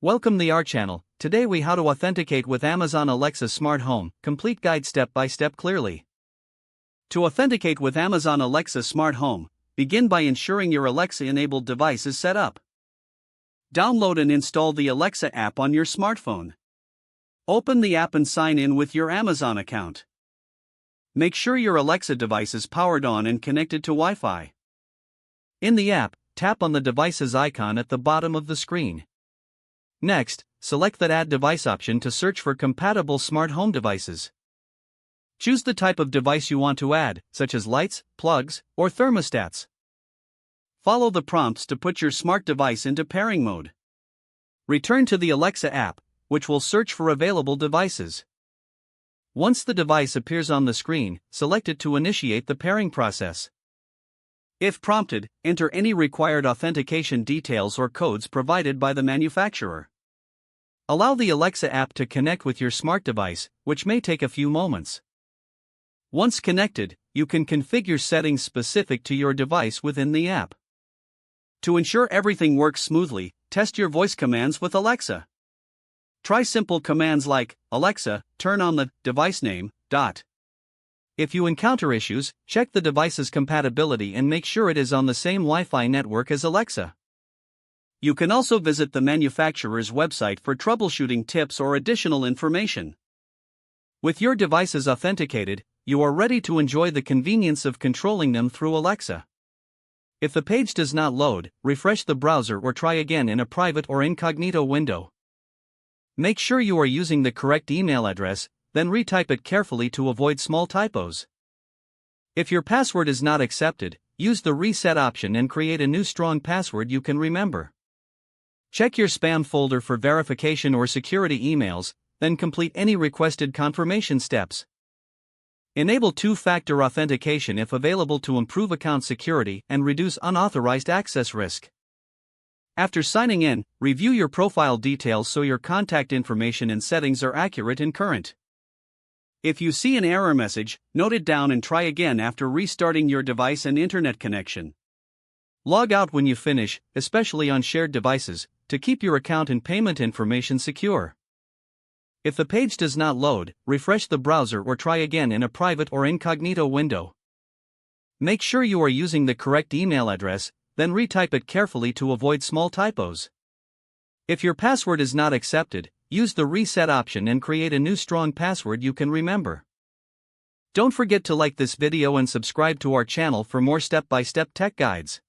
Welcome to our channel. Today we how to authenticate with Amazon Alexa Smart Home, complete guide step by step clearly. To authenticate with Amazon Alexa Smart Home, begin by ensuring your Alexa enabled device is set up. Download and install the Alexa app on your smartphone. Open the app and sign in with your Amazon account. Make sure your Alexa device is powered on and connected to Wi-Fi. In the app, tap on the device's icon at the bottom of the screen. Next, select that Add Device option to search for compatible smart home devices. Choose the type of device you want to add, such as lights, plugs, or thermostats. Follow the prompts to put your smart device into pairing mode. Return to the Alexa app, which will search for available devices. Once the device appears on the screen, select it to initiate the pairing process. If prompted, enter any required authentication details or codes provided by the manufacturer. Allow the Alexa app to connect with your smart device, which may take a few moments. Once connected, you can configure settings specific to your device within the app. To ensure everything works smoothly, test your voice commands with Alexa. Try simple commands like, Alexa, turn on the device name. If you encounter issues, check the device's compatibility and make sure it is on the same Wi-Fi network as Alexa. You can also visit the manufacturer's website for troubleshooting tips or additional information. With your devices authenticated, you are ready to enjoy the convenience of controlling them through Alexa. If the page does not load, refresh the browser or try again in a private or incognito window. Make sure you are using the correct email address, then retype it carefully to avoid small typos. If your password is not accepted, use the reset option and create a new strong password you can remember. Check your spam folder for verification or security emails, then complete any requested confirmation steps. Enable two-factor authentication if available to improve account security and reduce unauthorized access risk. After signing in, review your profile details so your contact information and settings are accurate and current. If you see an error message, note it down and try again after restarting your device and internet connection. Log out when you finish, especially on shared devices, to keep your account and payment information secure. If the page does not load, refresh the browser or try again in a private or incognito window. Make sure you are using the correct email address, then retype it carefully to avoid small typos. If your password is not accepted, use the reset option and create a new strong password you can remember. Don't forget to like this video and subscribe to our channel for more step-by-step tech guides.